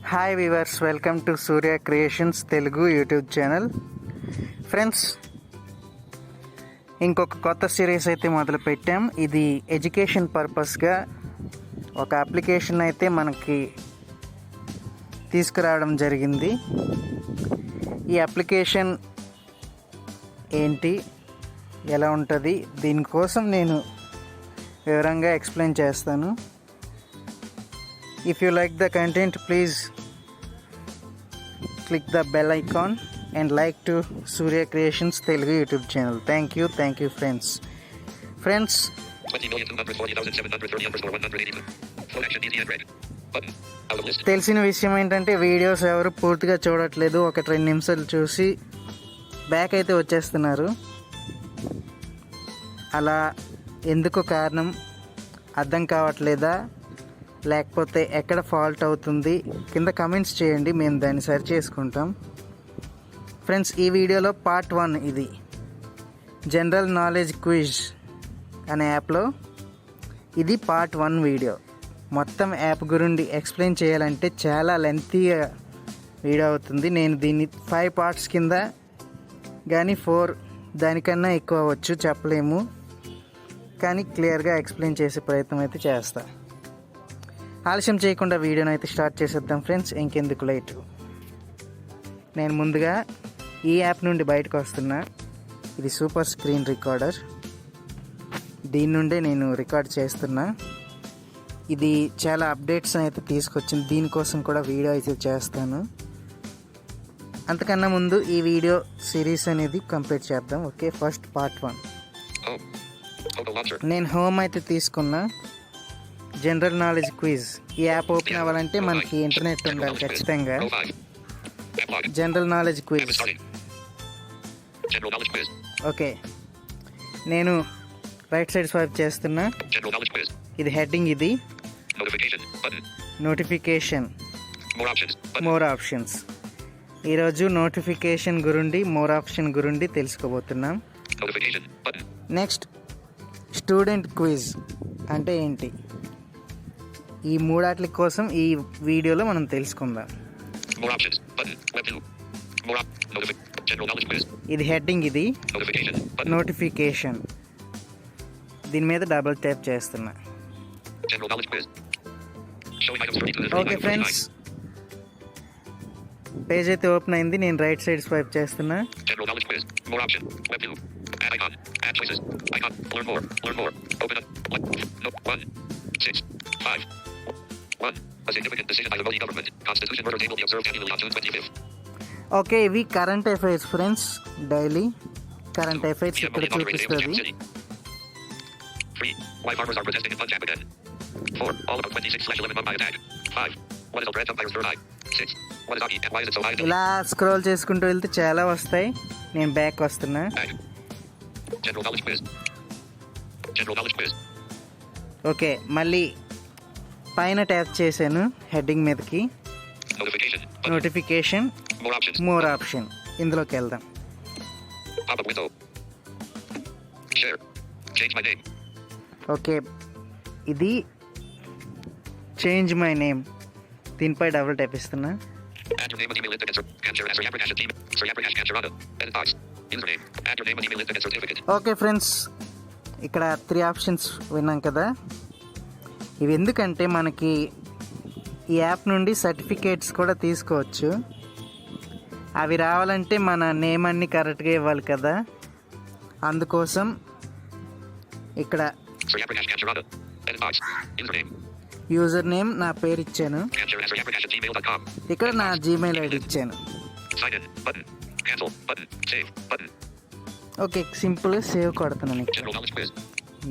Hi weavers, welcome to Surya creations Telugu YouTube channel. Friends, ఇంకొక కొత్త series అయితే మొదలు పెట్టాం. ఇది ఎడ్యుకేషన్ పర్పస్గా ఒక అప్లికేషన్ అయితే మనకి తీసుకురావడం జరిగింది. ఈ అప్లికేషన్ ఏంటి, ఎలా ఉంటుంది, దీనికోసం నేను వివరంగా ఎక్స్ప్లెయిన్ చేస్తాను. If you like the content, please click the bell icon and like to Surya Creations Telugu YouTube channel. Thank you friends. 20,240,730 Phone action easy and red. Button. Out of list. తెలిసిన విషయం ఏంటంటే videos ఎవరు పూర్తిగా చూడట్లేదు. 1-2 నిమిషాలు చూసి back అయితే వచ్చేస్తున్నారు. అలా ఎందుకు కారణం అర్థం కావట్లేదా, లేకపోతే ఎక్కడ ఫాల్ట్ అవుతుంది, కింద కమెంట్స్ చేయండి, మేము దాన్ని సరి చేసుకుంటాం. ఫ్రెండ్స్, ఈ వీడియోలో పార్ట్ 1 ఇది జనరల్ నాలెడ్జ్ క్విజ్ అనే యాప్లో ఇది పార్ట్ 1 వీడియో. మొత్తం యాప్ గురించి ఎక్స్ప్లెయిన్ చేయాలంటే చాలా లెంతీగా వీడియో అవుతుంది. నేను దీన్ని 5 పార్ట్స్ కింద కానీ 4 దానికన్నా ఎక్కువ అవ్వచ్చు, చెప్పలేము. కానీ క్లియర్గా ఎక్స్ప్లెయిన్ చేసే ప్రయత్నం అయితే చేస్తా. ఆలస్యం చేయకుండా వీడియోని అయితే స్టార్ట్ చేసేద్దాం ఫ్రెండ్స్. ఇంకెందుకు లేట్, నేను ముందుగా ఈ యాప్ నుండి బయటకు వస్తున్నా. ఇది సూపర్ స్క్రీన్ రికార్డర్, దీని నుండే నేను రికార్డ్ చేస్తున్నా. ఇది చాలా అప్డేట్స్ అయితే తీసుకొచ్చింది, దీనికోసం కూడా వీడియో అయితే చేస్తాను. అంతకన్నా ముందు ఈ వీడియో సిరీస్ అనేది కంప్లీట్ చేద్దాం. Okay, first part 1. నేను హోమ్ అయితే తీసుకున్నా. జనరల్ నాలెడ్జ్ క్విజ్, ఈ యాప్ ఓపెన్ అవ్వాలంటే మనకి ఇంటర్నెట్ ఉండాలి ఖచ్చితంగా. General knowledge quiz. ఓకే, నేను రైట్ సైడ్ స్వైప్ చేస్తున్నా. ఇది హెడ్డింగ్, ఇది నోటిఫికేషన్, మోర్ ఆప్షన్స్. ఈరోజు నోటిఫికేషన్ గురించి, మోర్ ఆప్షన్ గురించి తెలుసుకోబోతున్నాం. నెక్స్ట్, స్టూడెంట్ క్విజ్ అంటే ఏంటి, ఈ మూడాట్ల కోసం ఈ వీడియోలో మనం తెలుసుకుందాం. ఇది హెడ్డింగ్, ఇది నోటిఫికేషన్. దీని మీద డబుల్ ట్యాప్ చేస్తున్నా. ఓకే ఫ్రెండ్స్, పేజ్ అయితే ఓపెన్ అయింది. నేను రైట్ సైడ్ స్వైప్ చేస్తున్నా. ఓకే, ఇవి current affairs friends. Daily current affairs ఇక్కడ చూపిస్తుంది. ఇలా స్క్రోల్ చేసుకుంటూ వెళ్తే చాలా వస్తాయి. నేను బ్యాక్ వస్తున్నా. ఓకే, మళ్ళీ పైన ట్యాప్ చేశాను హెడ్డింగ్ మీదకి. నోటిఫికేషన్, మోర్ ఆప్షన్, ఇందులోకి వెళ్దాం. ఓకే, ఇది చేంజ్ మై నేమ్, దీనిపై డబుల్ ట్యాప్ ఇస్తున్నా. ఓకే ఫ్రెండ్స్, ఇక్కడ 3 ఆప్షన్స్ విన్నాం కదా. ఇవి ఎందుకంటే మనకి ఈ యాప్ నుండి సర్టిఫికేట్స్ కూడా తీసుకోవచ్చు. అవి రావాలంటే మన నేమ్ అన్నీ కరెక్ట్గా ఇవ్వాలి కదా, అందుకోసం ఇక్కడ యూజర్ నేమ్ నా పేరు ఇచ్చాను, ఇక్కడ నా జీమెయిల్ ఐడి ఇచ్చాను. ఓకే, సింపుల్గా సేవ్ కొడుతున్నాను.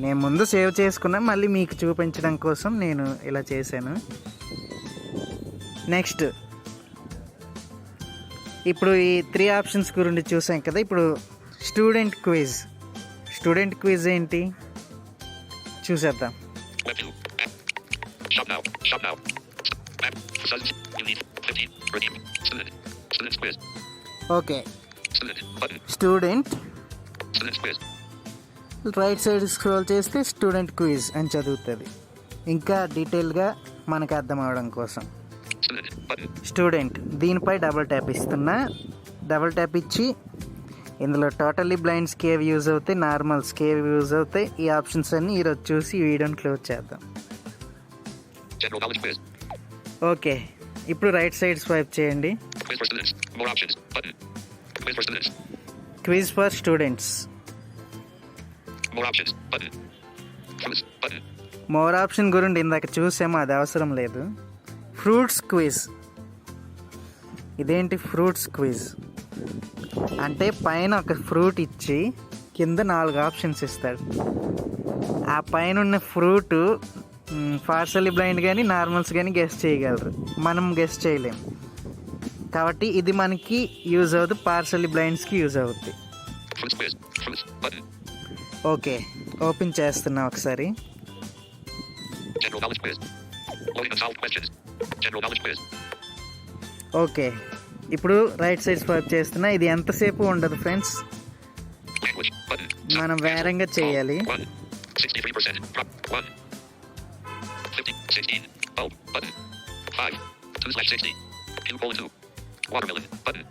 నేను ముందు సేవ్ చేసుకున్నా, మళ్ళీ మీకు చూపించడం కోసం నేను ఇలా చేశాను. నెక్స్ట్, ఇప్పుడు ఈ 3 ఆప్షన్స్ గురించి చూసాం కదా. ఇప్పుడు స్టూడెంట్ క్విజ్. స్టూడెంట్ క్విజ్ ఏంటి చూసేద్దాం. Okay, student, right side scroll చేస్తే స్టూడెంట్ క్విజ్ అని చదువుతుంది. ఇంకా డీటెయిల్గా మనకు అర్థం అవడం కోసం Student. Button. స్టూడెంట్ దీనిపై డబుల్ ట్యాప్ ఇస్తున్నా. డబుల్ ట్యాప్ ఇచ్చి ఇందులో టోటల్లీ బ్లైండ్స్కి ఏవి యూజ్ అవుతాయి, నార్మల్స్కి ఏవి యూజ్ అవుతాయి, ఈ ఆప్షన్స్ అన్నీ ఈరోజు చూసి ఈ వీడియోని క్లోజ్ చేద్దాం. General knowledge quiz. ఓకే, ఇప్పుడు రైట్ సైడ్ స్వైప్ చేయండి. Quiz for students. More options. Button. Quiz for students. Quiz for students. More options. Button. Quiz. Button. More option గురించి ఇందాక చూసాము, అది అవసరం లేదు. Fruits quiz. ఇదేంటి ఫ్రూట్స్ క్విజ్ అంటే పైన ఒక ఫ్రూట్ ఇచ్చి కింద 4 ఆప్షన్స్ ఇస్తాడు. ఆ పైన ఉన్న ఫ్రూట్ పార్షల్లీ బ్లైండ్ కానీ నార్మల్స్ కానీ గెస్ట్ చేయగలరు, మనం గెస్ట్ చేయలేం. కాబట్టి ఇది మనకి యూజ్ అవుతుంది, పార్షల్లీ బ్లైండ్స్కి యూజ్ అవుతుంది. Fruits quiz. Fruits. Button. Okay, open చేస్తున్నా ఒకసారి. General knowledge quiz. Loading unsolved questions. General knowledge quiz. Okay, ఇప్పుడు రైట్ సైడ్ స్వైప్ చేస్తున్నా. ఇది ఎంతసేపు ఉండదు ఫ్రెండ్స్, Language. Button. మనం వేరంగా చేయాలి. 1. 63%. Drop. 1. 50. 16. Bulb. Button. 5. 2/60. Q:2. Watermelon. Button.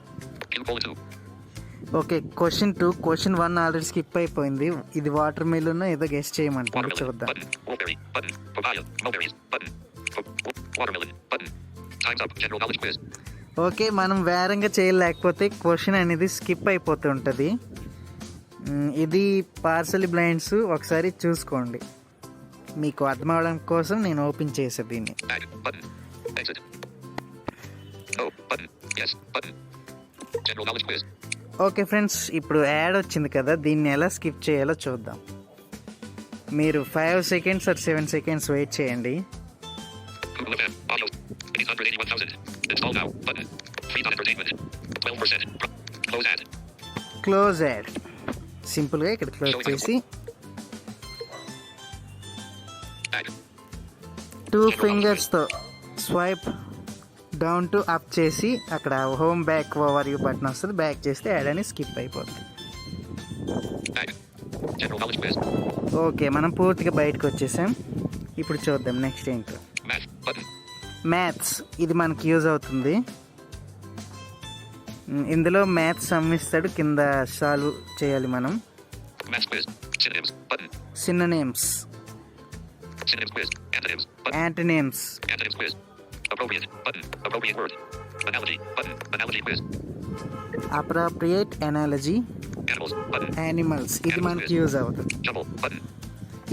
Q:2. Okay, question 2, question 1 already skip అయిపోయింది. ఇది వాటర్ మిలన్ ఏదో గెస్ట్ చేయమంటారు, Watermelon. చూద్దాం. Button. Wolfberry. Button. Papaya. Mulberries. Button. Watermelon. Button. Time's up. General knowledge quiz. Okay, మనం వేరంగా చేయలేకపోతే question అనేది skip అయిపోతుంటుంది. ఇది parcel blinds, ఒకసారి చూసుకోండి, మీకు అర్థం అవడం కోసం నేను ఓపెన్ చేసే దీన్ని. Back. Button. Exit. No. Button. Yes. Button. General knowledge quiz. Okay friends, ఇప్పుడు యాడ్ వచ్చింది కదా, దీన్ని ఎలా స్కిప్ చేయాలో చూద్దాం. మీరు 5 సెకండ్స్ ఆర్ 7 సెకండ్స్ వెయిట్ చేయండి. Google FM. Audio. 881,000. Install now. Button. Free entertainment. 12%. Close ad. Close ad. సింపుల్గా ఇక్కడ క్లోజ్ చేసి Back. 2 ఫింగర్స్తో స్వైప్ డౌన్ టు అప్ చేసి అక్కడ home back overview button వస్తుంది, బ్యాక్ చేస్తే యాడ్ అని స్కిప్ అయిపోతుంది. Back. General knowledge quiz. Okay, మనం పూర్తిగా బయటకు వచ్చేసాం. ఇప్పుడు చూద్దాం నెక్స్ట్ ఏంటో. Math. Button. మ్యాథ్స్, ఇది మనకి యూజ్ అవుతుంది. ఇందులో మ్యాథ్స్ సమ్ ఇస్తాడు, కింద సాల్వ్ చేయాలి మనం. Math quiz. Synonyms. Button. Synonyms, Synonyms quiz. Antonyms. Button. Antonyms, Antonyms quiz. Appropriate. Button. Appropriate word. Analogy. Button. Analogy quiz. Appropriate analogy, Animals. Button. Animals, ఇది మనకి యూజ్ అవుతుంది. Jumble. Button.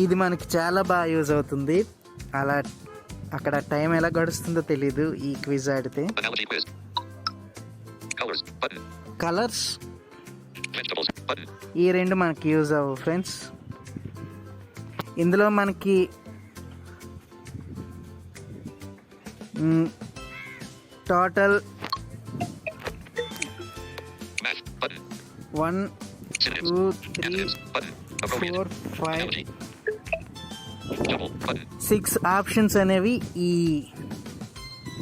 ఇది మనకి చాలా బాగా యూజ్ అవుతుంది. అలా అక్కడ టైం ఎలా గడుస్తుందో తెలీదు ఈ క్విజ్ ఆడితే. Analogy quiz. Colors. Button. Colours, Vegetables. Button. ఈ రెండు మనకి యూజ్ అవ్వవు ఫ్రెండ్స్. ఇందులో మనకి total Math. Button. 1 Synonyms. 2 3 Antonyms. Button. Appropriate. 4 5 Analogy. Jumble. Button. 6 options అనేవి ఈ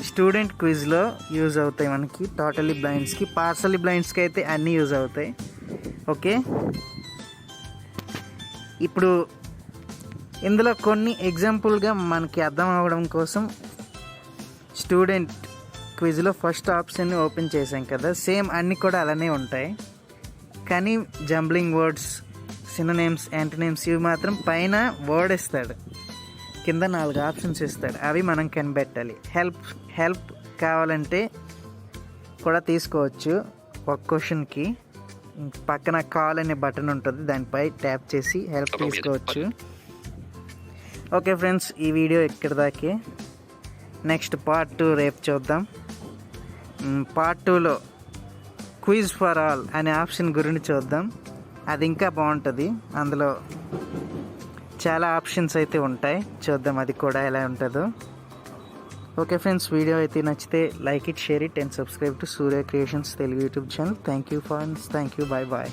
స్టూడెంట్ క్విజ్లో యూజ్ అవుతాయి మనకి. టోటల్లీ బ్లైండ్స్కి, పార్సల్లీ బ్లైండ్స్కి అయితే అన్నీ యూజ్ అవుతాయి. ఓకే, ఇప్పుడు ఇందులో కొన్ని ఎగ్జాంపుల్గా మనకి అర్థం అవ్వడం కోసం స్టూడెంట్ క్విజ్లో ఫస్ట్ ఆప్షన్ని ఓపెన్ చేసాం కదా, సేమ్ అన్నీ కూడా అలానే ఉంటాయి. కానీ జంబ్లింగ్ వర్డ్స్, సినోనిమ్స్, యాంటోనిమ్స్ ఇవి మాత్రం పైన వర్డ్ ఇస్తాడు, కింద 4 ఆప్షన్స్ ఇస్తాడు, అవి మనం కనిపెట్టాలి. హెల్ప్ కావాలంటే కూడా తీసుకోవచ్చు. ఒక క్వశ్చన్కి పక్కన కాల్ అనే బటన్ ఉంటుంది, దానిపై ట్యాప్ చేసి హెల్ప్ తీసుకోవచ్చు. ఓకే ఫ్రెండ్స్, ఈ వీడియో ఇక్కడ దాకే. నెక్స్ట్ పార్ట్ 2 రేపు చూద్దాం. పార్ట్ 2లో క్విజ్ ఫర్ ఆల్ అనే ఆప్షన్ గురించి చూద్దాం. అది ఇంకా బాగుంటుంది, అందులో చాలా ఆప్షన్స్ అయితే ఉంటాయి. చూద్దాం అది కూడా ఎలా ఉంటుందో. ఓకే ఫ్రెండ్స్, వీడియో అయితే నచ్చితే like it, share it and subscribe to Surya creations Telugu YouTube channel. Thank you. Bye bye.